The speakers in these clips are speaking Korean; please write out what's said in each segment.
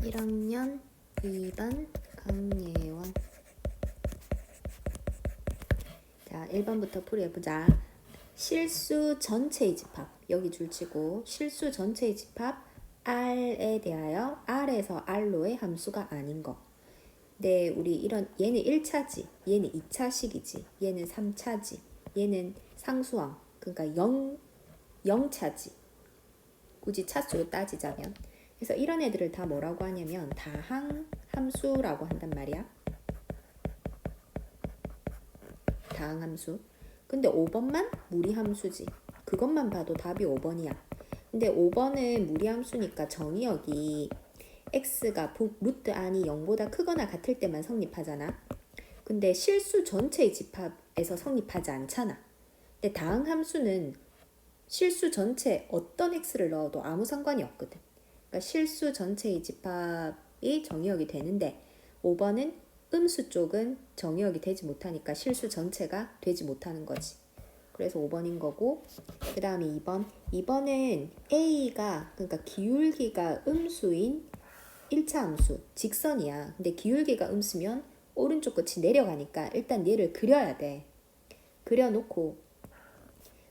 1학년 2반 강예원. 자, 1번부터 풀이해보자. 실수 전체의 집합. 여기 줄치고 실수 전체의 집합 R에 대하여 R에서 R로의 함수가 아닌 거. 근데 우리 이런 얘는 1차지, 얘는 2차식이지, 얘는 3차지, 얘는 상수항, 그러니까 0차지. 굳이 차수로 따지자면. 그래서 이런 애들을 다 뭐라고 하냐면 다항 함수라고 한단 말이야. 다항 함수. 근데 5번만 무리함수지. 그것만 봐도 답이 5번이야. 근데 5번은 무리함수니까 정의역이 x가 루트 안이 0보다 크거나 같을 때만 성립하잖아. 근데 실수 전체의 집합에서 성립하지 않잖아. 근데 다항 함수는 실수 전체 어떤 x를 넣어도 아무 상관이 없거든. 그러니까 실수 전체의 집합이 정의역이 되는데 5번은 음수 쪽은 정의역이 되지 못하니까 실수 전체가 되지 못하는 거지. 그래서 5번인 거고, 그 다음에 2번. 2번은 A가, 그러니까 기울기가 음수인 1차 함수, 직선이야. 근데 기울기가 음수면 오른쪽 끝이 내려가니까 일단 얘를 그려야 돼. 그려놓고,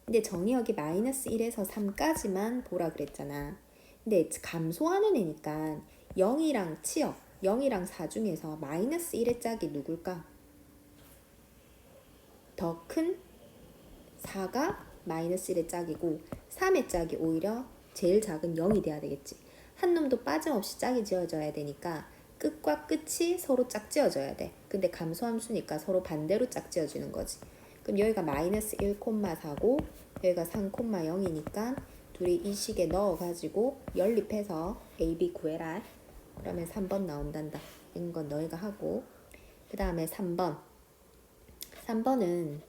근데 정의역이 마이너스 1에서 3까지만 보라 그랬잖아. 근데 감소하는 애니까 0이랑 치역, 0이랑 4 중에서 마이너스 1의 짝이 누굴까? 더 큰 4가 마이너스 1의 짝이고 3의 짝이 오히려 제일 작은 0이 돼야 되겠지. 한 놈도 빠짐없이 짝이 지어져야 되니까 끝과 끝이 서로 짝 지어져야 돼. 근데 감소함수니까 서로 반대로 짝 지어지는 거지. 그럼 여기가 마이너스 1,4고 여기가 3,0이니까 둘이 이 식에 넣어가지고 연립해서 A, B 구해라. 그러면 3번 나온단다. 이런 건 너희가 하고, 그 다음에 3번. 3번은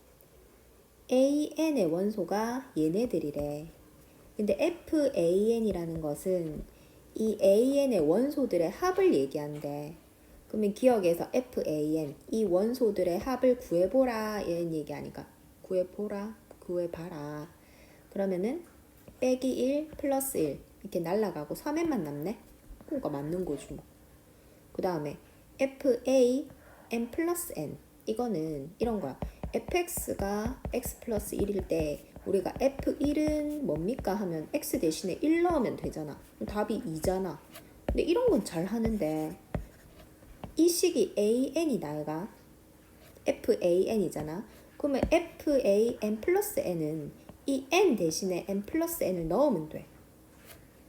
AN의 원소가 얘네들이래. 근데 FAN이라는 것은 이 AN의 원소들의 합을 얘기한대. 그러면 기억에서 FAN, 이 원소들의 합을 구해보라 이런 얘기 아니까 구해보라, 구해봐라. 그러면은 빼기 1 플러스 1 이렇게 날라가고 3n만 남네? 그러니까 맞는 거지 뭐. 그 다음에 FA n 플러스 n, 이거는 이런 거야. fx가 x 플러스 1일 때 우리가 f1은 뭡니까 하면 x 대신에 1 넣으면 되잖아. 답이 2잖아. 근데 이런 건 잘 하는데 이 식이 an이 나가 fan이잖아. 그러면 fan 플러스 n은 이 n 대신에 n 플러스 n을 넣으면 돼.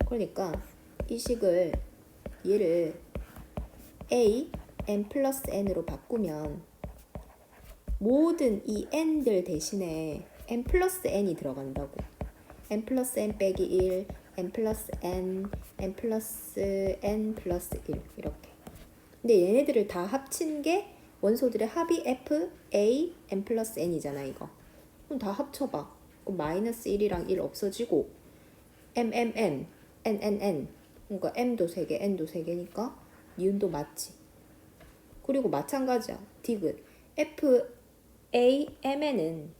그러니까 이 식을 얘를 a n 플러스 n으로 바꾸면 모든 이 n들 대신에 n 플러스 n이 들어간다고. n 플러스 n 빼기 1, n 플러스 n, n 플러스 n 플러스 1 이렇게. 근데 얘네들을 다 합친 게 원소들의 합이 f, a, n 플러스 n이잖아 이거. 그럼 다 합쳐봐. 그럼 마이너스 1이랑 1 없어지고 m, n, n, n, n, n. 그러니까 m도 3개, n도 3개니까 니은도 맞지. 그리고 마찬가지야. 디귿. f, a, mn은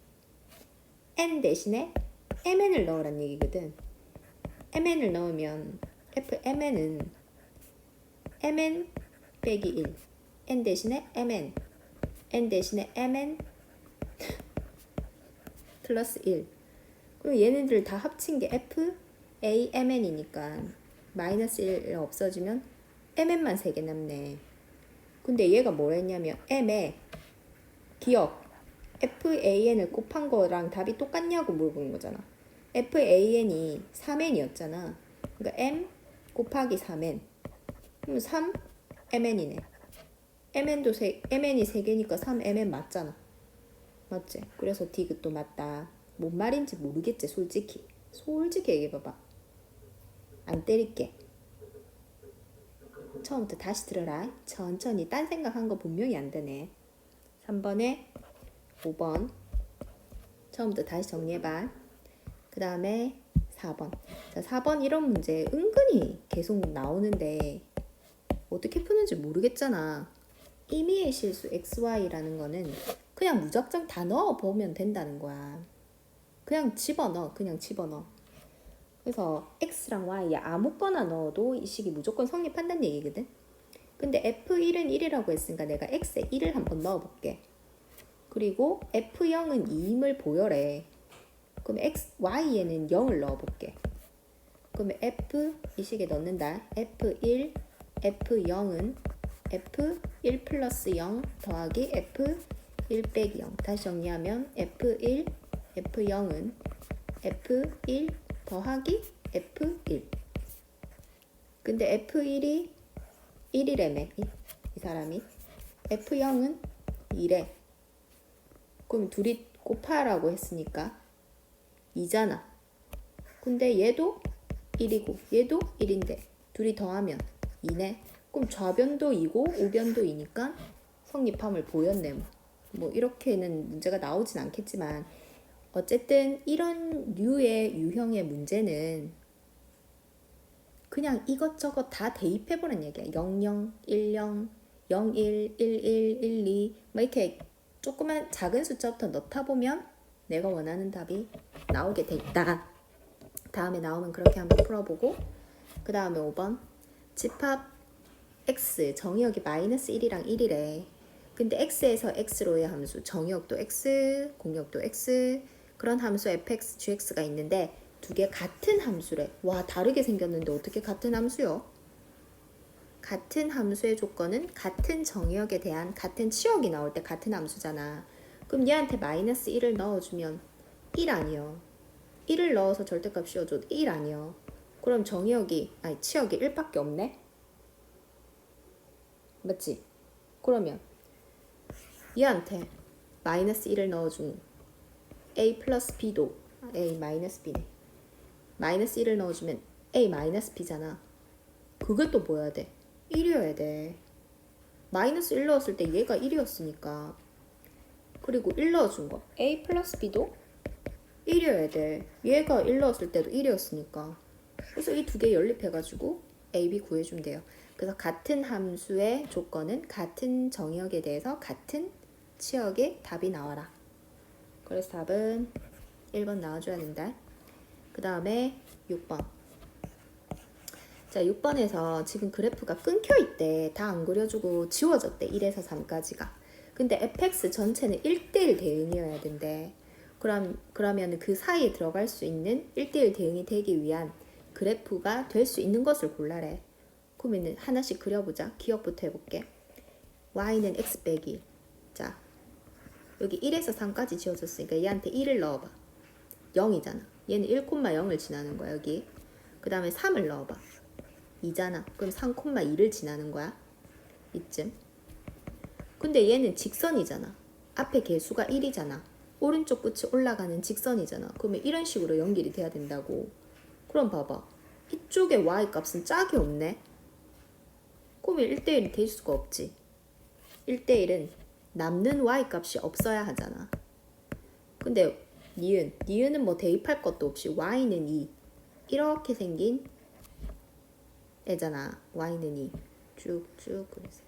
n 대신에 mn을 넣으란 얘기거든. mn을 넣으면 fmn은 mn 빼기 1, n 대신에 mn, n 대신에 mn 플러스 1. 그리고 얘네들 다 합친 게 f, a, mn이니까 마이너스 1 없어지면 mn만 3개 남네. 근데 얘가 뭐랬냐면 m에 기억 FAN을 곱한 거랑 답이 똑같냐고 물어보는 거잖아. FAN이 3n이었잖아. 그러니까 m 곱하기 3n. 그럼 3mn이네. mn이 3개니까 3mn 맞잖아. 맞지? 그래서 디귿도 맞다. 뭔 말인지 모르겠지, 솔직히. 솔직히 얘기해봐봐. 안 때릴게. 처음부터 다시 들어라. 천천히. 딴 생각한 거 분명히 안 되네. 3번에 5번. 처음부터 다시 정리해봐. 그 다음에 4번. 자, 4번 이런 문제 은근히 계속 나오는데 어떻게 푸는지 모르겠잖아. 임의의 실수 xy라는 거는 그냥 무작정 다 넣어보면 된다는 거야. 그냥 집어넣어. 그냥 집어넣어. 그래서 x랑 y에 아무거나 넣어도 이 식이 무조건 성립한다는 얘기거든. 근데 f1은 1이라고 했으니까 내가 x에 1을 한번 넣어볼게. 그리고 f0은 2임을 보여래. 그럼 y에는 0을 넣어볼게. 그러면 f 이 식에 넣는다. f1, f0은 f1 플러스 0 더하기 f1 빼기 0. 다시 정리하면 f1, f0은 f1 더하기 f1. 근데 f1이 1이래매. 이 사람이. f0은 2래. 그럼 둘이 곱하라고 했으니까 2잖아. 근데 얘도 1이고 얘도 1인데 둘이 더하면 2네. 그럼 좌변도 2고 우변도 2니까 성립함을 보였네. 뭐 이렇게는 문제가 나오진 않겠지만 어쨌든 이런 류의 유형의 문제는 그냥 이것저것 다 대입해보는 얘기야. 00, 10, 01, 11, 12 뭐 이렇게 조그만 작은 숫자부터 넣다 보면 내가 원하는 답이 나오게 돼 있다. 다음에 나오면 그렇게 한번 풀어보고 그 다음에 5번 집합 x 정의역이 마이너스 1이랑 1이래. 근데 x에서 x로의 함수 정의역도 x 공역도 x 그런 함수 fx, gx가 있는데 두 개 같은 함수래. 와 다르게 생겼는데 어떻게 같은 함수요? 같은 함수의 조건은 같은 정의역에 대한 같은 치역이 나올 때 같은 함수잖아. 그럼 얘한테 마이너스 1을 넣어주면 1 아니요. 1을 넣어서 절대값 씌워줘도 1 아니요. 그럼 정의역이 아니 치역이 1밖에 없네? 맞지? 그러면 얘한테 마이너스 1을 넣어준 a 플러스 b도 a 마이너스 b네. 마이너스 1을 넣어주면 a 마이너스 b잖아. 그것도 뭐여야 돼? 1이어야 돼. 마이너스 1 넣었을 때 얘가 1이었으니까. 그리고 1 넣어준 거 a 플러스 b도 1이어야 돼. 얘가 1 넣었을 때도 1이었으니까. 그래서 이 두 개 연립해가지고 a, b 구해주면 돼요. 그래서 같은 함수의 조건은 같은 정의역에 대해서 같은 치역의 답이 나와라. 그래서 답은 1번 나와줘야 된다. 그 다음에 6번. 자, 6번에서 지금 그래프가 끊겨 있대. 다 안 그려주고 지워졌대. 1에서 3까지가. 근데 fx 전체는 1대1 대응이어야 된대. 그러면 그 사이에 들어갈 수 있는 1대1 대응이 되기 위한 그래프가 될 수 있는 것을 골라래. 그러면 하나씩 그려보자. 기억부터 해볼게. y는 x 빼기. 자, 여기 1에서 3까지 지워졌으니까 얘한테 1을 넣어봐. 0이잖아. 얘는 1,0을 지나는 거야 여기. 그 다음에 3을 넣어봐. 2잖아. 그럼 3,2를 지나는 거야. 이쯤. 근데 얘는 직선이잖아. 앞에 개수가 1이잖아. 오른쪽 끝이 올라가는 직선이잖아. 그러면 이런 식으로 연결이 돼야 된다고. 그럼 봐봐. 이쪽에 y 값은 짝이 없네. 그러면 1대1이 될 수가 없지. 1대1은 남는 y 값이 없어야 하잖아. 근데 니은은 뭐 대입할 것도 없이 y는 2 이렇게 생긴 애잖아. y는 2 쭉쭉 그래서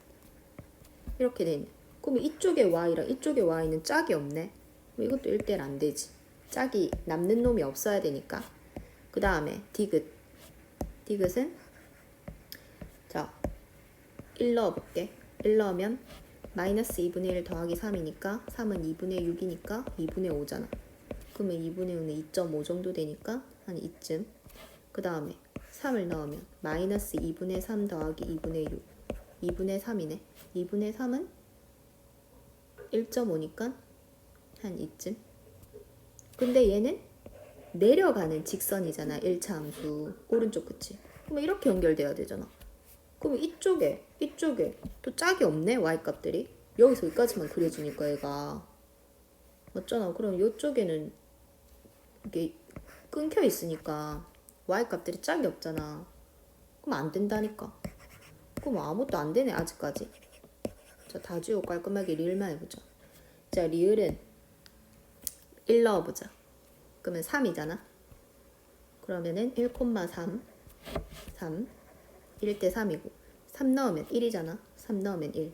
이렇게 된. 그러면 이쪽에 y랑 이쪽에 y는 짝이 없네. 이것도 1대1 안 되지. 짝이 남는 놈이 없어야 되니까. 그 다음에 디귿은 자 1 넣어볼게. 1 넣으면 마이너스 2분의 1 더하기 3이니까 3은 2분의 6이니까 2분의 5잖아. 그러면 2분의 5는 2.5 정도 되니까 한 이쯤. 그 다음에 3을 넣으면 마이너스 2분의 3 더하기 2분의 6 2분의 3이네. 2분의 3은 1.5니까 한 이쯤. 근데 얘는 내려가는 직선이잖아. 1차 함수 오른쪽 끝이. 그러면 이렇게 연결돼야 되잖아. 그러면 이쪽에 또 짝이 없네. y 값들이. 여기서 여기까지만 그려주니까 얘가 맞잖아. 그럼 이쪽에는 이게 끊겨 있으니까 y 값들이 짝이 없잖아. 그럼 안 된다니까. 그럼 아무것도 안 되네 아직까지. 자, 다 지우고 깔끔하게 리을만 해보자. 자, 리을은 1 넣어보자. 그러면 3이잖아. 그러면은 1,3 3 1대 3이고 3 넣으면 1이잖아. 3 넣으면 1.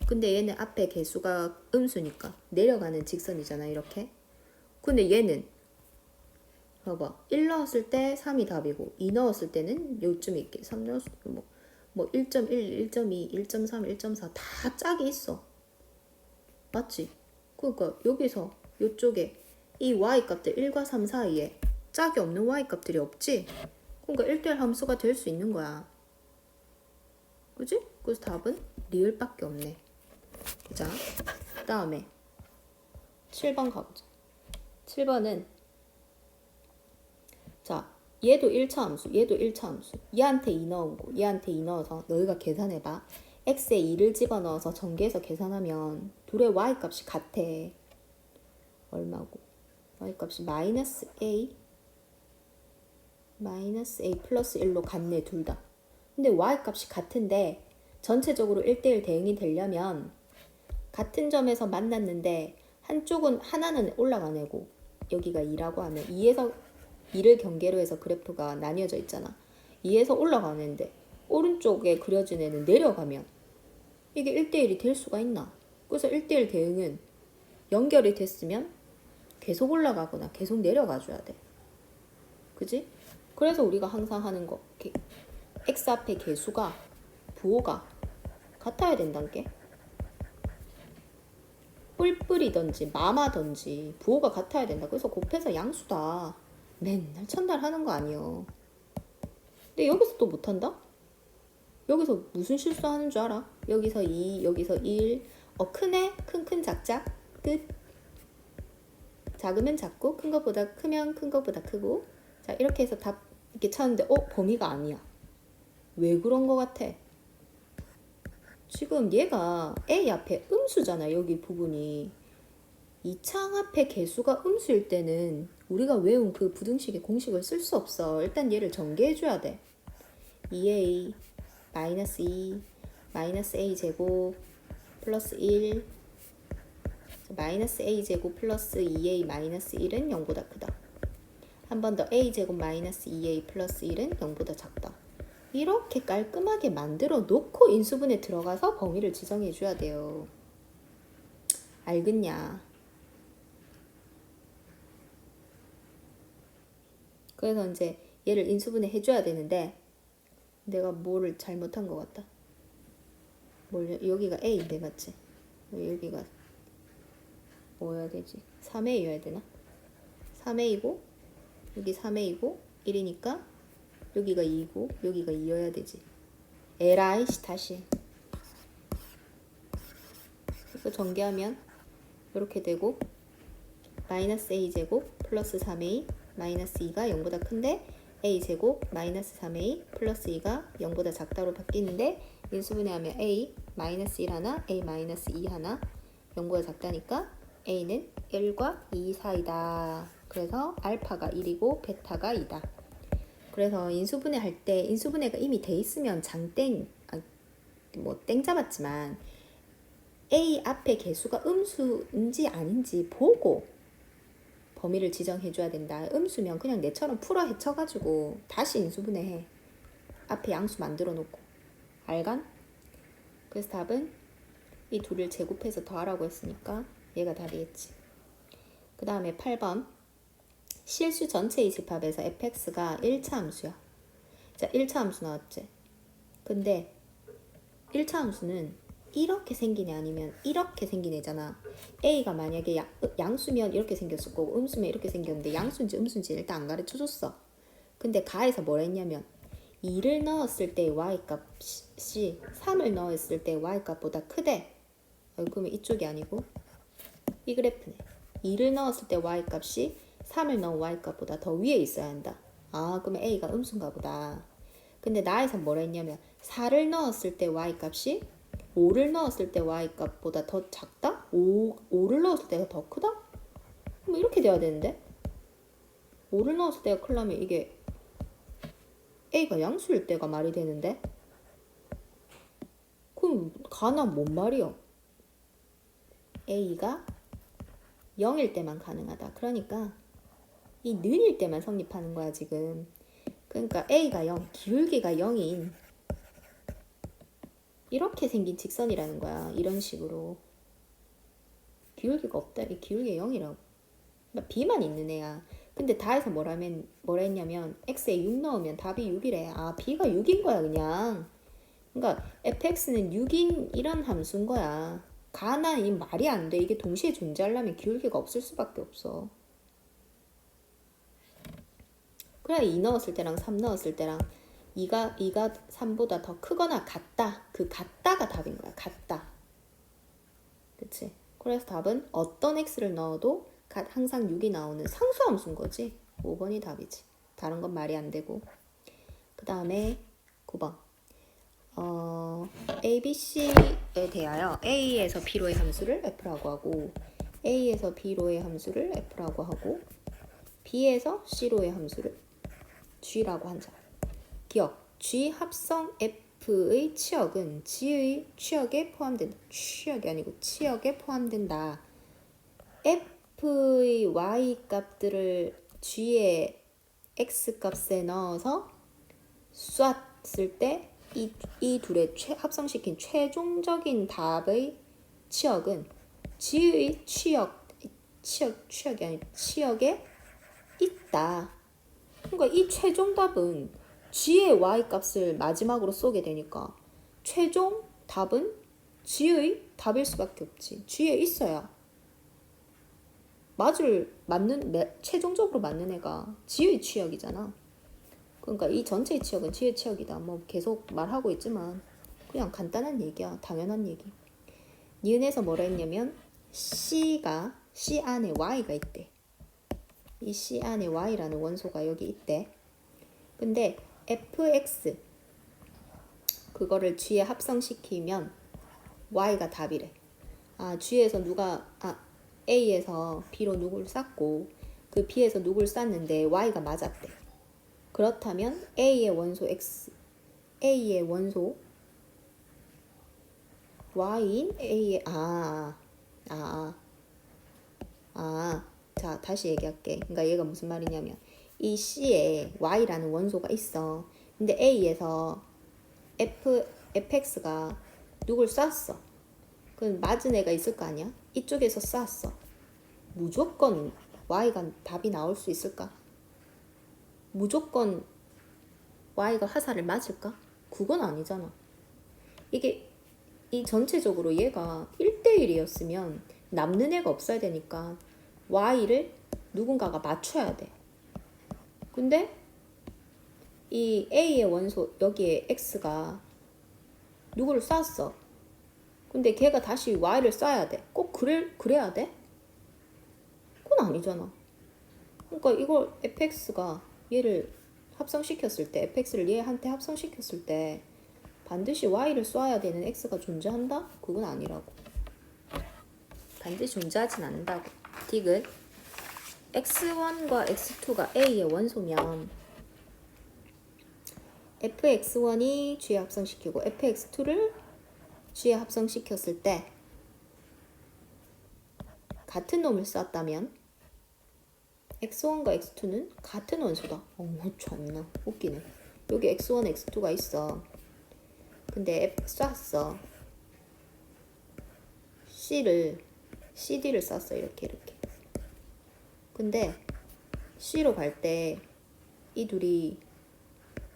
근데 얘는 앞에 개수가 음수니까 내려가는 직선이잖아. 이렇게. 근데 얘는 봐봐. 1 넣었을 때 3이 답이고 2 넣었을 때는 요쯤에 있게 3 넣었을 때 뭐 1.1, 1.2, 1.3, 1.4 다 짝이 있어. 맞지? 그러니까 여기서 요쪽에 이 y값들 1과 3 사이에 짝이 없는 y값들이 없지? 그러니까 1대1 함수가 될 수 있는 거야. 그지? 그래서 답은 리을밖에 없네. 자, 그 다음에 7번 가보자. 7번은 자, 얘도 1차 함수, 얘도 1차 함수. 얘한테 2 넣은 거, 얘한테 2 넣어서 너희가 계산해봐. x에 2를 집어넣어서 전개해서 계산하면 둘의 y값이 같아. 얼마고? y값이 마이너스 a 플러스 1로 같네, 둘 다. 근데 y값이 같은데 전체적으로 1대1 대응이 되려면 같은 점에서 만났는데 한쪽은 하나는 올라간 애고 여기가 2라고 하면 2에서 2를 경계로 해서 그래프가 나뉘어져 있잖아. 2에서 올라가는 애인데 오른쪽에 그려진 애는 내려가면 이게 1대1이 될 수가 있나? 그래서 1대1 대응은 연결이 됐으면 계속 올라가거나 계속 내려가 줘야 돼. 그지? 그래서 우리가 항상 하는 거 x 앞에 개수가 부호가 같아야 된다는 게 뿔뿔이든지 마마든지 부호가 같아야 된다. 그래서 곱해서 양수다. 맨날 천달 하는 거 아니여. 근데 여기서 또 못한다? 여기서 무슨 실수하는 줄 알아? 여기서 2, 여기서 1. 크네? 큰 작작 끝. 작으면 작고 큰 것보다 크면 큰 것보다 크고. 자, 이렇게 해서 답 이렇게 찾는데 범위가 아니야. 왜 그런 거 같아? 지금 얘가 A 앞에 음수잖아. 여기 부분이. 이 창 앞에 개수가 음수일 때는 우리가 외운 그 부등식의 공식을 쓸 수 없어. 일단 얘를 전개해줘야 돼. 2a 마이너스 2 마이너스 a 제곱 플러스 1 마이너스 a 제곱 플러스 2a 마이너스 1은 0보다 크다. 한 번 더 a 제곱 마이너스 2a 플러스 1은 0보다 작다. 이렇게 깔끔하게 만들어 놓고 인수분해 들어가서 범위를 지정해 줘야 돼요. 알겠냐? 그래서 이제 얘를 인수분해 해줘야 되는데 내가 뭐를 잘못한 것 같다. 여기가 A인데 맞지? 여기가 뭐여야 되지? 3A여야 되나? 3A고 여기 3A고 1이니까 여기가 2고 여기가 2여야 되지. 에라이 다시. 그래서 전개하면 이렇게 되고 마이너스 A제곱 플러스 3A 마이너스 2가 0보다 큰데 A제곱 마이너스 3A 플러스 2가 0보다 작다로 바뀌는데 인수분해하면 A 마이너스 1 하나 A 마이너스 2 하나 0보다 작다니까 A는 1과 2 사이다. 그래서 알파가 1이고 베타가 2다. 그래서 인수분해 할 때 인수분해가 이미 돼 있으면 장땡 땡 잡았지만 A 앞에 개수가 음수인지 아닌지 보고 범위를 지정해줘야 된다. 음수면 그냥 내처럼 풀어 헤쳐가지고 다시 인수분해해. 앞에 양수 만들어 놓고. 알간? 그래서 답은 이 둘을 제곱해서 더하라고 했으니까 얘가 답이겠지. 그 다음에 8번. 실수 전체의 집합에서 fx가 1차 함수야. 자, 1차 함수 나왔지? 근데 1차 함수는 이렇게 생긴 애 아니면 이렇게 생긴 애잖아. A가 만약에 양수면 이렇게 생겼을 거고 음수면 이렇게 생겼는데 양수인지 음수인지 일단 안 가르쳐줬어. 근데 가에서 뭐라 했냐면 2를 넣었을 때 y값이 3을 넣었을 때 y값보다 크대. 그러면 이쪽이 아니고 이 그래프네. 2를 넣었을 때 y값이 3을 넣은 y값보다 더 위에 있어야 한다. 그러면 A가 음수인가 보다. 근데 나에서 뭐라 했냐면 4를 넣었을 때 y값이 5를 넣었을 때 y값보다 더 작다? 5를 넣었을 때가 더 크다? 그럼 이렇게 돼야 되는데? 5를 넣었을 때가 크려면 이게 A가 양수일 때가 말이 되는데? 그럼 가나 뭔 말이야? A가 0일 때만 가능하다. 그러니까 이 는일 때만 성립하는 거야 지금. 그러니까 A가 0, 기울기가 0인 이렇게 생긴 직선이라는 거야. 이런 식으로. 기울기가 없다. 이 기울기가 0이라고. 그러니까 B만 있는 애야. 근데 다에서 뭐라 했냐면 x에 6 넣으면 답이 6이래. 아, b가 6인 거야 그냥. 그러니까 fx는 6인 이런 함수인 거야. 가난 이 말이 안 돼. 이게 동시에 존재하려면 기울기가 없을 수밖에 없어. 그래 2 넣었을 때랑 3 넣었을 때랑 2가 3보다 더 크거나 같다. 그 같다가 답인 거야. 같다. 그치? 그래서 답은 어떤 x를 넣어도 항상 6이 나오는 상수함수인 거지. 5번이 답이지. 다른 건 말이 안 되고. 그 다음에 9번. A, B, C에 대하여 A에서 B로의 함수를 F라고 하고 A에서 B로의 함수를 F라고 하고 B에서 C로의 함수를 G라고 한다. 기억, G 합성 F의 치역은 G의 치역에 포함된다. 치역이 아니고 치역에 포함된다. F의 Y 값들을 G의 X 값에 넣어서 쐈을 때 이 둘의 합성시킨 최종적인 답의 치역은 G의 치역이 아니라 치역에 있다. 그러니까 이 최종 답은 G의 Y 값을 마지막으로 쏘게 되니까 최종 답은 G의 답일 수밖에 없지. G에 있어야 최종적으로 맞는 애가 G의 치역이잖아. 그러니까 이 전체의 치역은 G의 치역이다. 뭐 계속 말하고 있지만 그냥 간단한 얘기야. 당연한 얘기. 니은에서 뭐라 했냐면 C 안에 Y가 있대. 이 C 안에 Y라는 원소가 여기 있대. 근데 fx 그거를 G에 합성시키면 Y가 답이래. G에서 A에서 B로 누구를 쌌고 그 B에서 누구를 쌌는데 Y가 맞았대. 그렇다면 A의 원소 Y인 A의 자, 다시 얘기할게. 그러니까 얘가 무슨 말이냐면 이 C에 Y라는 원소가 있어. 근데 A에서 fx가 누굴 쐈어. 그럼 맞은 애가 있을 거 아니야? 이쪽에서 쐈어. 무조건 Y가 답이 나올 수 있을까? 무조건 Y가 화살을 맞을까? 그건 아니잖아. 이게 이 전체적으로 얘가 1대1이었으면 남는 애가 없어야 되니까 Y를 누군가가 맞춰야 돼. 근데 이 A의 원소 여기에 X가 누구를 쐈어. 근데 걔가 다시 Y를 쏴야 돼. 꼭 그래야 돼? 그건 아니잖아. 그러니까 이걸 fx가 얘를 합성시켰을 때 fx를 얘한테 합성시켰을 때 반드시 y를 쏴야 되는 x가 존재한다? 그건 아니라고. 반드시 존재하진 않는다고. 디귿 x1과 x2가 a의 원소면 fx1이 g에 합성시키고 fx2를 g에 합성시켰을 때 같은 놈을 쐈다면 x1과 x2는 같은 원소다. 참나 웃기네. 여기 x1, x2가 있어. 근데 쐈어. CD를 쐈어. 이렇게. 근데 C로 갈 때 이 둘이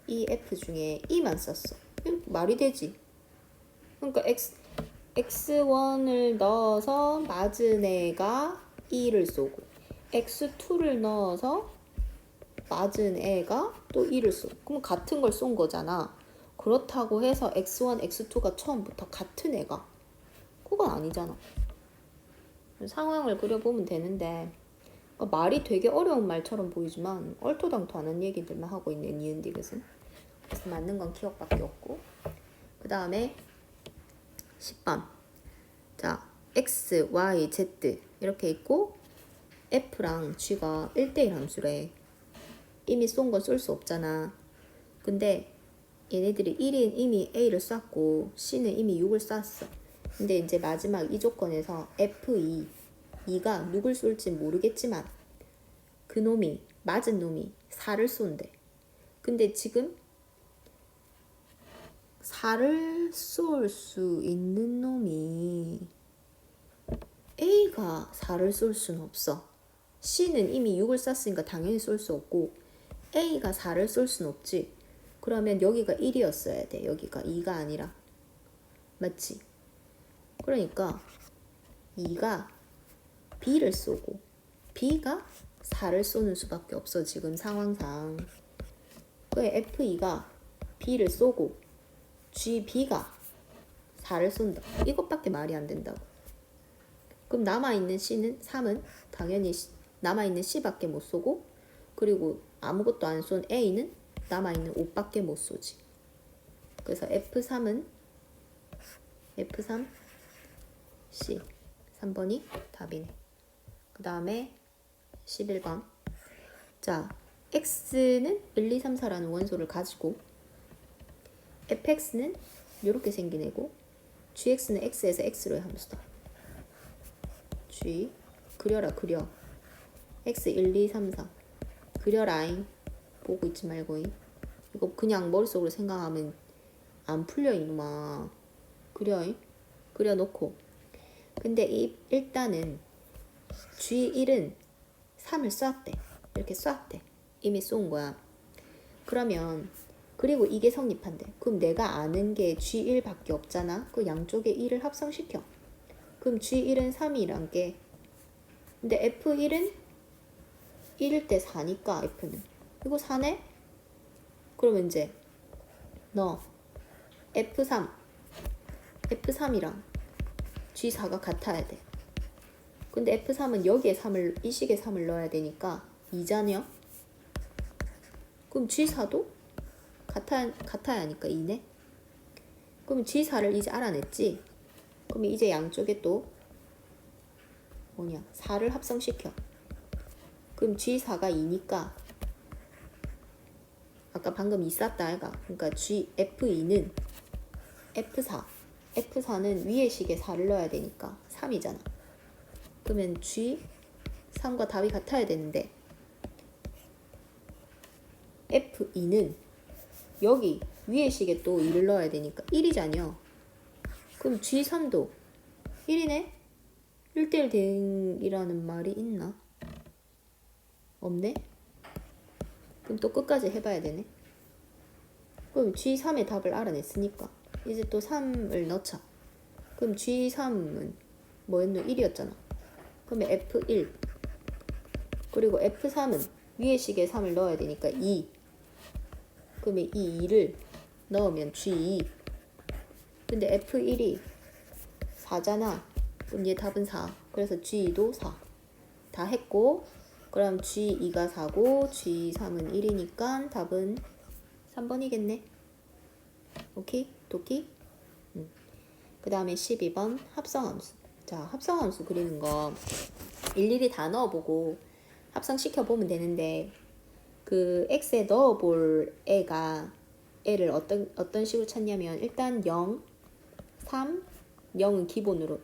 이 F 중에 E만 썼어. 말이 되지. 그러니까 X1을 넣어서 맞은 애가 E를 쏘고 X2를 넣어서 맞은 애가 또 E를 쏘고 그럼 같은 걸 쏜 거잖아. 그렇다고 해서 X1, X2가 처음부터 같은 애가 그건 아니잖아. 상황을 그려보면 되는데 말이 되게 어려운 말처럼 보이지만 얼토당토하는 얘기들만 하고 있는 니은 디귿은. 그래서 맞는 건 기억밖에 없고. 그 다음에 10번. 자, X, Y, Z 이렇게 있고 F랑 G가 1대1 함수래. 이미 쏜 건 쏠 수 없잖아. 근데 얘네들이 1인 이미 A를 쐈고 C는 이미 6을 쐈어. 근데 이제 마지막 이 조건에서 F2 2가 누굴 쏠지 모르겠지만 그 놈이 맞은 놈이 4를 쏜대. 근데 지금 4를 쏠 수 있는 놈이 A가 4를 쏠 수는 없어. C는 이미 6을 썼으니까 당연히 쏠 수 없고 A가 4를 쏠 수는 없지. 그러면 여기가 1이었어야 돼. 여기가 2가 아니라. 맞지? 그러니까 2가 B를 쏘고 B가 4를 쏘는 수밖에 없어. 지금 상황상. 그래 F2가 B를 쏘고 GB가 4를 쏜다. 이것밖에 말이 안 된다고. 그럼 남아있는 C는 3은 당연히 남아있는 C밖에 못 쏘고 그리고 아무것도 안 쏜 A는 남아있는 5밖에 못 쏘지. 그래서 F3은 F3 C 3번이 답이네. 그 다음에 11번. 자, X는 1, 2, 3, 4라는 원소를 가지고 fx는 이렇게 생긴 애고 gx는 x에서 x로의 함수다. g 그려라 그려. x 1, 2, 3, 4 그려라잉. 보고 있지 말고. 이거 그냥 머릿속으로 생각하면 안 풀려 이놈아. 그려잉. 그려놓고 근데 일단은 G1은 3을 쐈대. 이렇게 쐈대. 이미 쏜 거야. 그러면 그리고 이게 성립한대. 그럼 내가 아는 게 G1밖에 없잖아. 그 양쪽에 1을 합성시켜. 그럼 G1은 3이란 게 근데 F1은 1일 때 4니까 F는 이거 4네? 그러면 이제 너 F3이랑 G4가 같아야 돼. 근데 F3은 여기에 3을 이 식에 3을 넣어야 되니까 2잖여. 그럼 G4도 같아야 하니까 2네. 그럼 G4를 이제 알아냈지. 그럼 이제 양쪽에 또 뭐냐 4를 합성시켜. 그럼 G4가 2니까 아까 방금 2 쌌다 아이가. 그러니까 F2는 F4는 위에 식에 4를 넣어야 되니까 3이잖아. 그러면 G3과 답이 같아야 되는데 F2는 여기 위에 식에 또 2를 넣어야 되니까 1이잖여. 그럼 G3도 1이네? 1대1 대응이라는 말이 있나? 없네? 그럼 또 끝까지 해봐야 되네. 그럼 G3의 답을 알아냈으니까 이제 또 3을 넣자. 그럼 G3은 뭐였노? 1이었잖아. 그러면 F1 그리고 F3은 위에 식에 3을 넣어야 되니까 2. 그러면 이 2를 넣으면 G2. 근데 F1이 4잖아. 그럼 얘 답은 4. 그래서 G2도 4. 다 했고 그럼 G2가 4고 G3은 1이니까 답은 3번이겠네. 오케이? 도끼? 그 다음에 12번 합성함수. 자, 합성함수 그리는 거 일일이 다 넣어보고 합성시켜보면 되는데 그 x에 넣어볼 애를 어떤 식으로 찾냐면 일단 0, 3, 0은 기본으로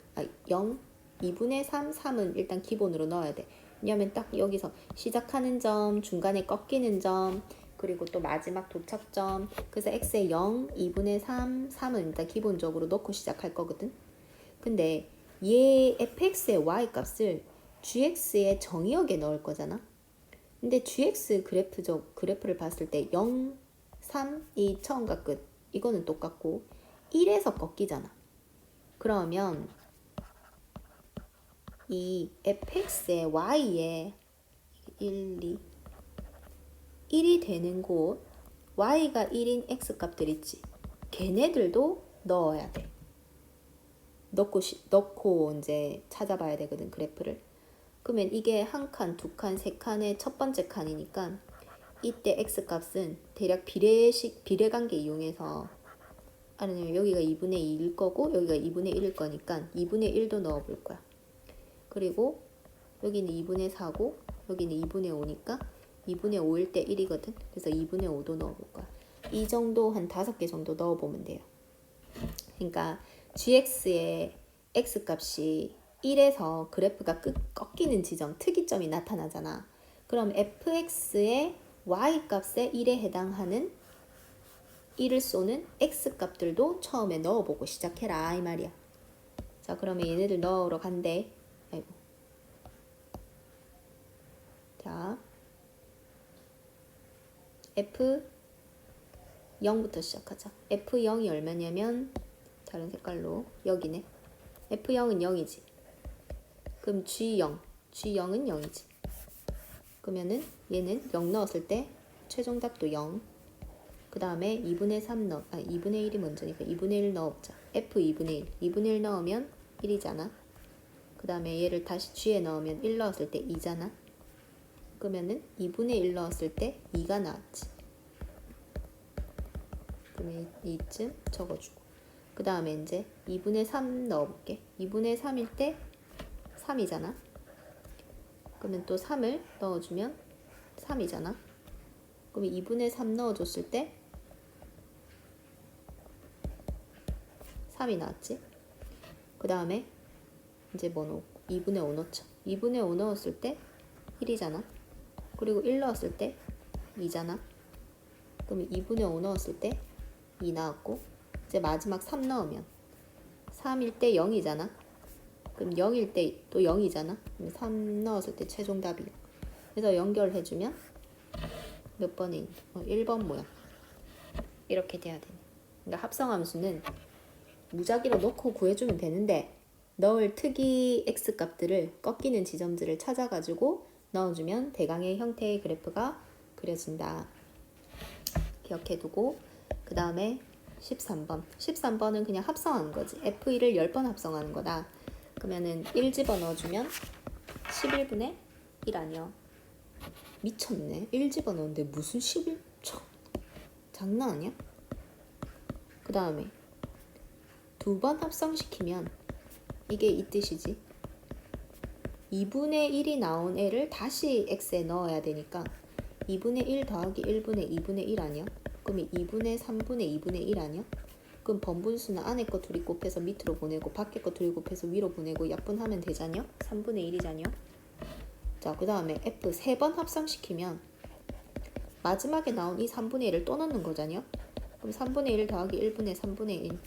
0, 2분의 3, 3은 일단 기본으로 넣어야 돼. 왜냐면 딱 여기서 시작하는 점, 중간에 꺾이는 점, 그리고 또 마지막 도착점. 그래서 x에 0, 2분의 3, 3은 일단 기본적으로 넣고 시작할 거거든. 근데 얘 fx의 y 값을 gx의 정의역에 넣을 거잖아. 근데 gx 그래프를 봤을 때 0, 3이 처음과 끝 이거는 똑같고 1에서 꺾이잖아. 그러면 이 fx의 y에 1, 2 1이 되는 곳 y가 1인 x값들 있지. 걔네들도 넣어야 돼. 넣고 이제 찾아봐야 되거든 그래프를. 그러면 이게 한 칸, 두 칸, 세 칸의 첫 번째 칸이니까 이때 x값은 대략 비례관계 이용해서 아니면 여기가 2분의 2일 거고 여기가 2분의 1일 거니까 2분의 1도 넣어볼 거야. 그리고 여기는 2분의 4고 여기는 2분의 5니까 2분의 5일 때 1이거든. 그래서 2분의 5도 넣어볼 거야. 이 정도 한 5개 정도 넣어보면 돼요. 그러니까 gx의 x값이 1에서 그래프가 꺾이는 지점, 특이점이 나타나잖아. 그럼 fx의 y값에 1에 해당하는 1을 쏘는 x값들도 처음에 넣어보고 시작해라 이 말이야. 자, 그러면 얘네들 넣으러 간대. 아이고. 자, F 0부터 시작하자. F0이 얼마냐면 다른 색깔로 여기네. F0은 0이지. 그럼 G0은 0이지. 그러면은 얘는 0 넣었을 때 최종답도 0. 그 다음에 2분의 3 2분의 1이 먼저니까 2분의 1 넣어보자. F 2분의 1. 2분의 1 넣으면 1이잖아. 그 다음에 얘를 다시 G에 넣으면 1 넣었을 때 2잖아. 그러면은 2분의 1 넣었을 때 2가 나왔지. 그러면 이쯤 적어주고. 그 다음에 이제 2분의 3 넣어볼게. 2분의 3일 때 3이잖아. 그러면 또 3을 넣어주면 3이잖아. 그러면 2분의 3 넣어줬을 때 3이 나왔지. 그 다음에 이제 뭐 넣고 2분의 5 넣죠. 2분의 5 넣었을 때 1이잖아. 그리고 1 넣었을 때 2잖아. 그러면 2분의 5 넣었을 때 2 나왔고, 이제 마지막 3 넣으면 3일 때 0이잖아. 그럼 0일 때 또 0이잖아. 그럼 3 넣었을 때 최종 답이 0. 그래서 연결해주면 몇 번에 있는? 1번 모양. 이렇게 돼야 되네. 그러니까 합성함수는 무작위로 넣고 구해주면 되는데, 넣을 특이 x값들을 꺾이는 지점들을 찾아가지고 넣어주면 대강의 형태의 그래프가 그려진다. 기억해두고, 그 다음에 13번. 13번은 그냥 합성하는 거지. F1을 10번 합성하는 거다. 그러면은 1 집어넣어주면 11분의 1 아니야. 미쳤네. 1 집어넣었는데 무슨 11? 장난 아니야? 그 다음에 2번 합성시키면 이게 이 뜻이지. 2분의 1이 나온 애를 다시 x에 넣어야 되니까 2분의 1 더하기 1분의 2분의 1 아니야? 그러면 2분의 3분의 2분의 1 아니야? 그럼 번분수는 안에 거 둘이 곱해서 밑으로 보내고 밖에 거 둘이 곱해서 위로 보내고 약분하면 되잖여? 3분의 1이잖여? 자, 그 다음에 F 3번 합성시키면 마지막에 나온 이 3분의 1을 또 넣는 거잖여? 그럼 3분의 1 더하기 1분의 3분의 1.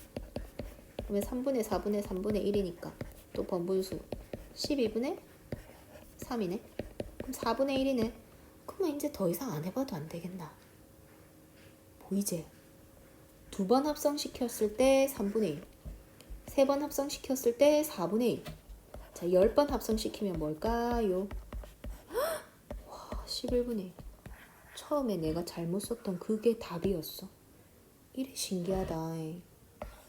그러면 3분의 4분의 3분의 1이니까 또 번분수 12분의 3이네. 그럼 4분의 1이네. 그러면 이제 더 이상 안 해봐도 안 되겠나? 보이지? 2번 합성시켰을 때 3분의 1. 3번 합성시켰을 때 4분의 1. 자, 10번 합성시키면 뭘까요? 와, 11분의 1. 처음에 내가 잘못 썼던 그게 답이었어. 이래 신기하다.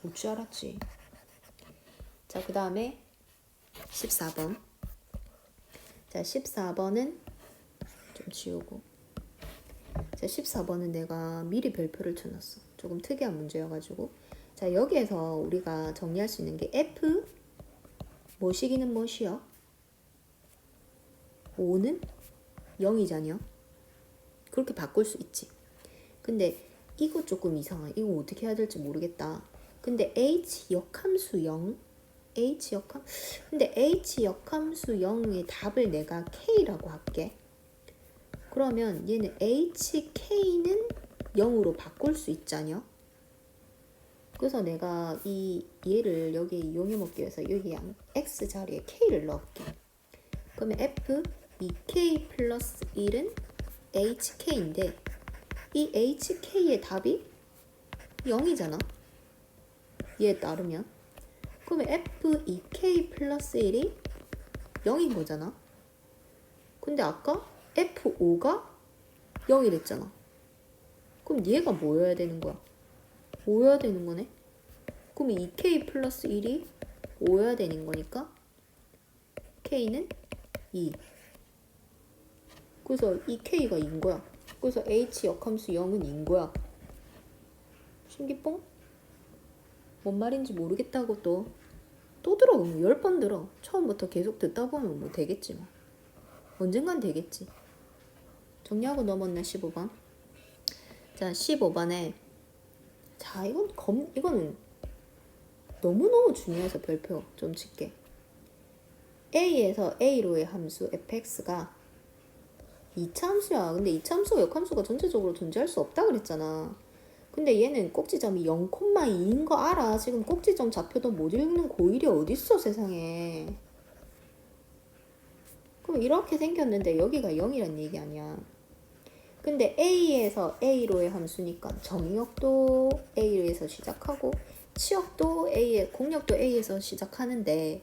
올 줄 알았지. 자, 그 다음에 14번. 자, 14번은 좀 지우고. 자, 14번은 내가 미리 별표를 쳐놨어. 조금 특이한 문제여가지고. 자, 여기에서 우리가 정리할 수 있는 게 F 뭐시기는 뭐시여? 5는 0이잖여. 그렇게 바꿀 수 있지. 근데 이거 조금 이상해. 이거 어떻게 해야 될지 모르겠다. 근데 H 역함수 0. 근데 H 역함수 0의 답을 내가 K라고 할게. 그러면 얘는 HK는 0으로 바꿀 수 있잖여. 그래서 내가 얘를 여기에 이용해 먹기 위해서 여기 X 자리에 K를 넣을게. 그러면 F 2K 플러스 1은 HK인데 이 HK의 답이 0이잖아. 얘에 따르면. 그러면 F 2K 플러스 1이 0인 거잖아. 근데 아까 F5가 0이랬잖아. 그럼 얘가 뭐여야 되는 거야? 5여야 되는 거네. 그럼 2K 플러스 1이 5여야 되는 거니까 K는 2. 그래서 이 K가 2인 거야. 그래서 H 역함수 0은 2인 거야. 신기뽕? 뭔 말인지 모르겠다고 또 들어. 10번 들어. 처음부터 계속 듣다 보면 뭐 되겠지 뭐. 언젠간 되겠지. 정리하고 넘었네. 15번. 자, 15번에 자, 이거는 너무너무 중요해서 별표 좀 칠게. A에서 A로의 함수 fx가 2차 함수야. 근데 2차 함수가 역함수가 전체적으로 존재할 수 없다 그랬잖아. 근데 얘는 꼭지점이 0,2인 거 알아. 지금 꼭지점 좌표도 못 읽는 고1이 어딨어 세상에. 그럼 그러면 이렇게 생겼는데 여기가 0이란 얘기 아니야. 근데 A에서 A로의 함수니까 정역도 A에서 시작하고 치역도 A에, 공역도 A에서 시작하는데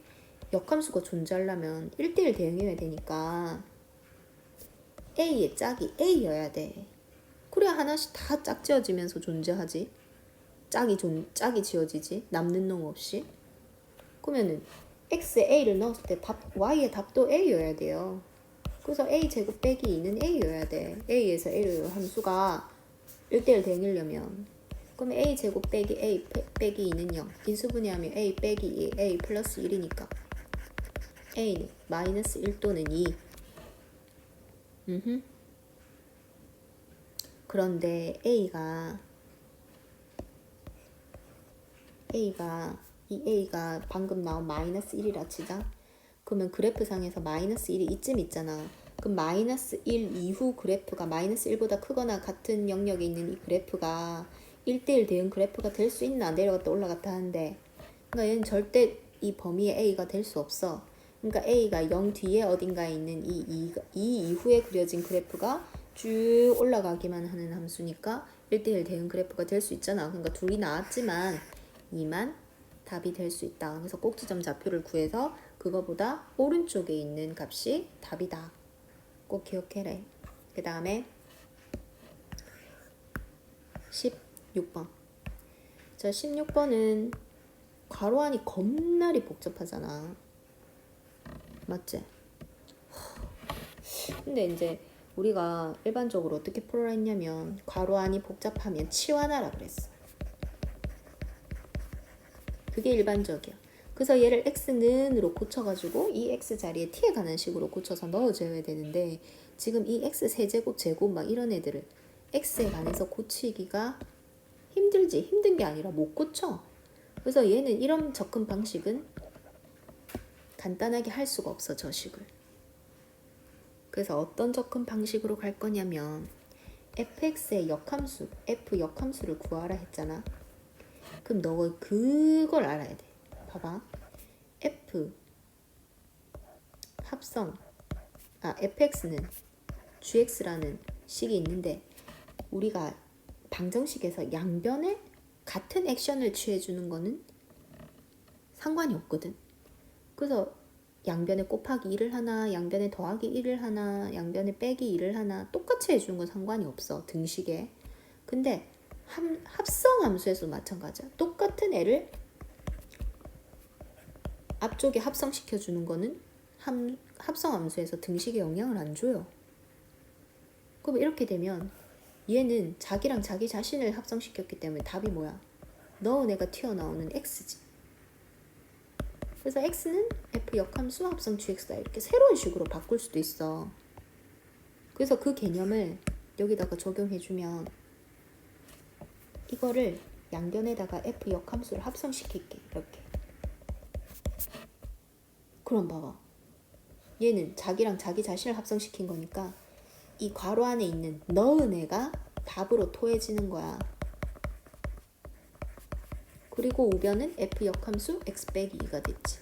역함수가 존재하려면 1대1 대응해야 되니까 A의 짝이 A여야 돼. 그래야 하나씩 다 짝지어지면서 존재하지. 짝이 지어지지. 남는 놈 없이. 그러면은 X에 A를 넣었을 때 Y의 답도 A여야 돼요. 그래서 A제곱 빼기 2는 A여야 돼. A에서 A를 함수가 1대1 대응하려면. 그러면 A제곱 빼기 A 빼기 2는 0. 인수분해하면 A 빼기 2, A 플러스 1이니까 A는 마이너스 1 또는 2. 그런데 A가 방금 나온 마이너스 1이라 치자. 그러면 그래프상에서 마이너스 1이 이쯤 있잖아. 그럼 마이너스 1 이후 그래프가 마이너스 1보다 크거나 같은 영역에 있는 이 그래프가 1대1 대응 그래프가 될 수 있나. 내려갔다 올라갔다 하는데, 그러니까 얘는 절대 이 범위의 A가 될 수 없어. 그러니까 A가 0 뒤에 어딘가에 있는 이 이후에 그려진 그래프가 쭉 올라가기만 하는 함수니까 1대1 대응 그래프가 될 수 있잖아. 그러니까 둘이 나왔지만 2만 답이 될 수 있다. 그래서 꼭지점 좌표를 구해서 그거보다 오른쪽에 있는 값이 답이다. 꼭 기억해래. 그 다음에 16번. 자, 16번은 괄호 안이 겁나리 복잡하잖아. 맞지? 근데 이제 우리가 일반적으로 어떻게 풀어라 했냐면 괄호 안이 복잡하면 치환하라 그랬어. 그게 일반적이야. 그래서 얘를 x는으로 고쳐가지고 이 x 자리에 t에 관한 식으로 고쳐서 넣어줘야 되는데 지금 이 x 세제곱 제곱 막 이런 애들을 x에 관해서 고치기가 힘들지. 힘든 게 아니라 못 고쳐. 그래서 얘는 이런 접근 방식은 간단하게 할 수가 없어. 저 식을. 그래서 어떤 접근 방식으로 갈 거냐면 fx의 역함수, f 역함수를 구하라 했잖아. 그럼 너 그걸 알아야 돼. 봐봐. f 합성 fx는 gx라는 식이 있는데 우리가 방정식에서 양변에 같은 액션을 취해주는 거는 상관이 없거든. 그래서 양변에 곱하기 1을 하나, 양변에 더하기 1을 하나, 양변에 빼기 1을 하나 똑같이 해주는 건 상관이 없어. 등식에. 근데 합성 함수에서 마찬가지야. 똑같은 애를 앞쪽에 합성시켜 주는 거는 합성 함수에서 등식에 영향을 안 줘요. 그럼 이렇게 되면 얘는 자기랑 자기 자신을 합성시켰기 때문에 답이 뭐야? 넣은 애가 튀어나오는 x지. 그래서 x는 f 역함수 합성 gx다. 이렇게 새로운 식으로 바꿀 수도 있어. 그래서 그 개념을 여기다가 적용해주면 이거를 양변에다가 f 역함수를 합성시킬게. 이렇게. 그럼 봐봐. 얘는 자기랑 자기 자신을 합성시킨 거니까 이 괄호 안에 있는 넣은 애가 답으로 토해지는 거야. 그리고 우변은 f 역함수 x 빼기 2가 됐지.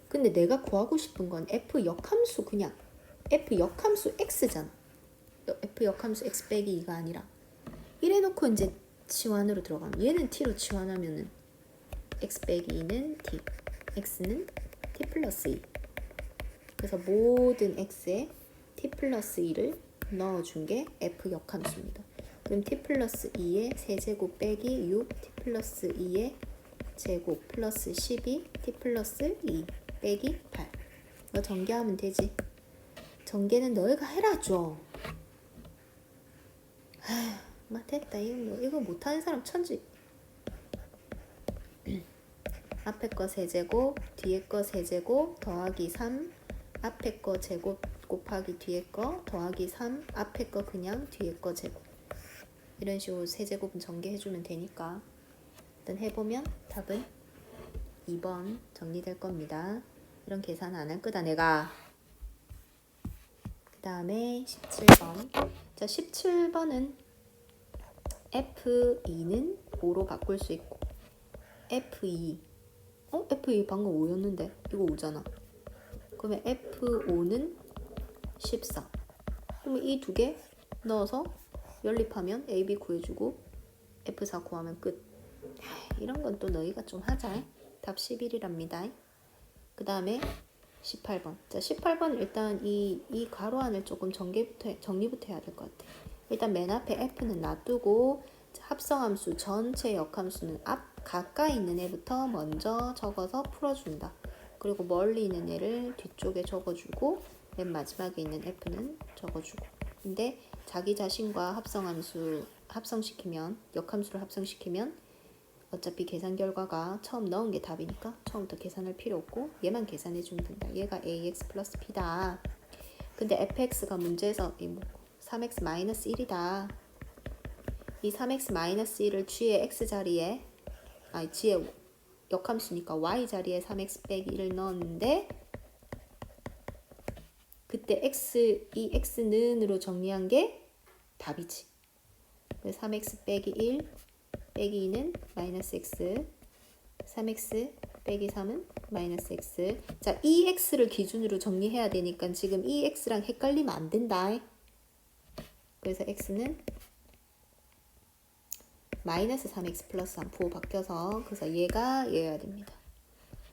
근데 내가 구하고 싶은 건 f 역함수 그냥 f 역함수 x잖아. f 역함수 x 빼기 2가 아니라 이래놓고 이제 치환으로 들어가면 얘는 t로 치환하면은 x 빼기 2는 t, x는 t 플러스 2. 그래서 모든 x에 t 플러스 2를 넣어준 게 f 역함수입니다. 그럼 t 플러스 2의 세제곱 빼기 6, t 플러스 2의 제곱 플러스 12, t 플러스 2 빼기 8. 너 전개하면 되지. 전개는 너희가 해라 좀. 아휴, 됐다. 이거 못하는 사람 천지. 앞에 거 세제곱, 뒤에 거 세제곱 더하기 3, 앞에 거 제곱 곱하기 뒤에 거 더하기 3, 앞에 거 그냥 뒤에 거 제곱. 이런 식으로 세제곱은 전개해주면 되니까 일단 해보면 답은 2번 정리될 겁니다. 이런 계산 안 할 거다 내가. 그 다음에 17번. 자, 17번은 F2는 5로 바꿀 수 있고 F2 F2 방금 5였는데 이거 5잖아. 그러면 F5는 14. 그러면 이 두 개 넣어서 연립하면 AB 구해주고 F4 구하면 끝. 이런 건 또 너희가 좀 하자. 답 11이랍니다. 그 다음에 18번. 자, 18번 일단 이 가로 안을 조금 정리부터 해야 될 것 같아. 일단 맨 앞에 F는 놔두고 합성함수 전체 역함수는 앞 가까이 있는 애부터 먼저 적어서 풀어준다. 그리고 멀리 있는 애를 뒤쪽에 적어주고 맨 마지막에 있는 F는 적어주고. 근데 자기 자신과 합성시키면 역함수를 합성시키면 어차피 계산 결과가 처음 넣은 게 답이니까 처음부터 계산할 필요 없고 얘만 계산해주면 된다. 얘가 ax 플러스 b다. 근데 fx가 문제에서 3x 마이너스 1이다. 이 3x 마이너스 1을 g의 x 자리에 g의 역함수니까 y 자리에 3x 빼기 1을 넣었는데 그때 이 x는으로 정리한 게 답이지. 3x 빼기 1 빼기 2는 마이너스 x, 3x 빼기 3은 마이너스 x. 자, 이 x를 기준으로 정리해야 되니까 지금 이 x랑 헷갈리면 안 된다. 그래서 x는 마이너스 3x 플러스 3 부호 바뀌어서 그래서 얘여야 됩니다.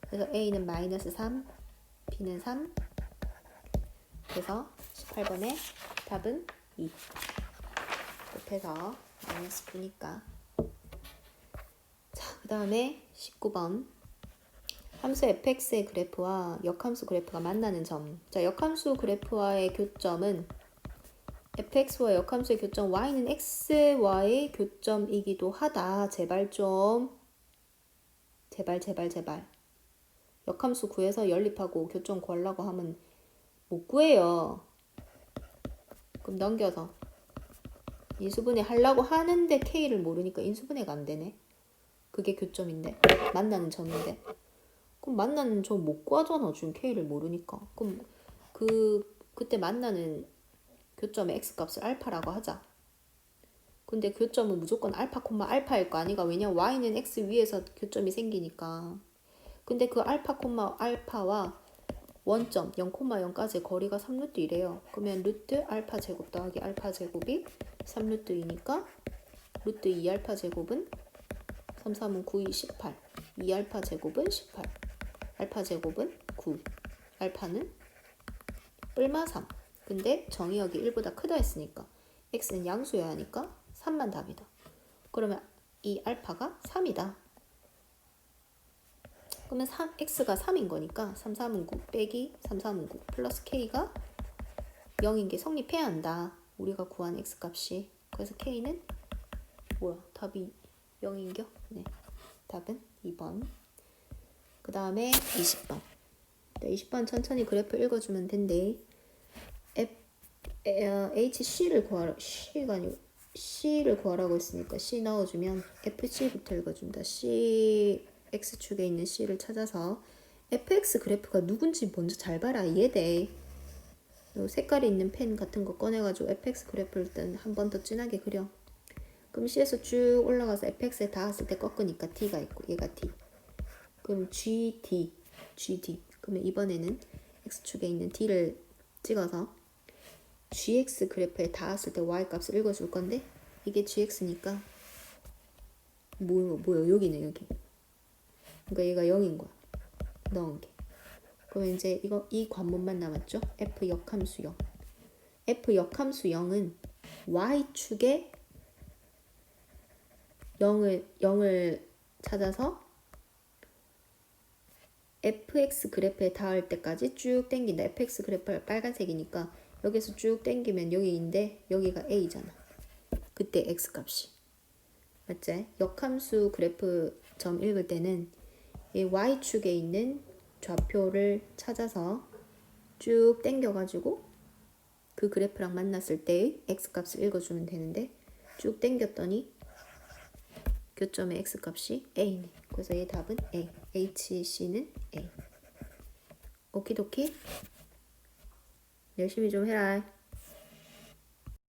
그래서 a는 마이너스 3, b는 3. 그래서 18번의 답은 2. 곱해서 마이너스 9니까. 그 다음에 19번. 함수 fx의 그래프와 역함수 그래프가 만나는 점. 자, 역함수 그래프와의 교점은 fx와 역함수의 교점 y는 x와의 교점이기도 하다. 제발 좀. 제발. 역함수 구해서 연립하고 교점 구하려고 하면 못 구해요. 그럼 넘겨서 인수분해 하려고 하는데 k를 모르니까 인수분해가 안 되네. 그게 교점인데 만나는 점인데 그럼 만나는 점 못 구하잖아. 지금 k를 모르니까. 그럼 그때 만나는 교점의 x값을 알파라고 하자. 근데 교점은 무조건 알파 콤마 알파일 거 아니가. 왜냐 y는 x 위에서 교점이 생기니까. 근데 그 알파 콤마 알파와 원점 0,0까지의 거리가 3루트 1이래요. 그러면 루트 알파 제곱 더하기 알파 제곱이 3루트 2니까 루트 2 알파 제곱은 3, 3은 9, 2, 18. 2 알파 제곱은 18. 알파 제곱은 9. 알파는 뿔마 3. 근데 정의역이 1보다 크다 했으니까 x는 양수여야 하니까 3만 답이다. 그러면 이 알파가 3이다. 그러면 x가 3인 거니까 3, 3은 9 빼기 3, 3은 9 플러스 k가 0인 게 성립해야 한다. 우리가 구한 x값이. 그래서 k는 뭐야? 답이 0인겨? 네. 답은 2번. 그 다음에 20번. 20번 천천히 그래프 읽어주면 된대. HC를 구하라. C가 아니고 C를 구하라고 했으니까 C 넣어주면 FC부터 읽어준다. C, X축에 있는 C를 찾아서 FX 그래프가 누군지 먼저 잘 봐라. 이해돼. 색깔이 있는 펜 같은 거 꺼내가지고 FX 그래프를 일단 한 번 더 진하게 그려. 그럼 C에서 쭉 올라가서 fx에 닿았을 때 꺾으니까 t가 있고 얘가 t. 그럼 gd. 그러면 이번에는 x축에 있는 t를 찍어서 gx 그래프에 닿았을 때 y 값을 읽어줄 건데 이게 gx니까 뭐야 여기네 여기. 그러니까 얘가 0인 거야. 넣은 게. 그러면 이제 이 관문만 남았죠. f 역함수 0. f 역함수 0은 y축에 0을 찾아서 fx 그래프에 닿을 때까지 쭉 당긴다. fx 그래프가 빨간색이니까 여기서 쭉 당기면 여기인데 여기가 a잖아. 그때 x값이. 맞지? 역함수 그래프 점 읽을 때는 이 y축에 있는 좌표를 찾아서 쭉 당겨가지고 그 그래프랑 만났을 때의 x값을 읽어주면 되는데 쭉 당겼더니 교점의 x값이 a네. 그래서 얘 답은 a. HC는 a. 오키도키? 열심히 좀 해라.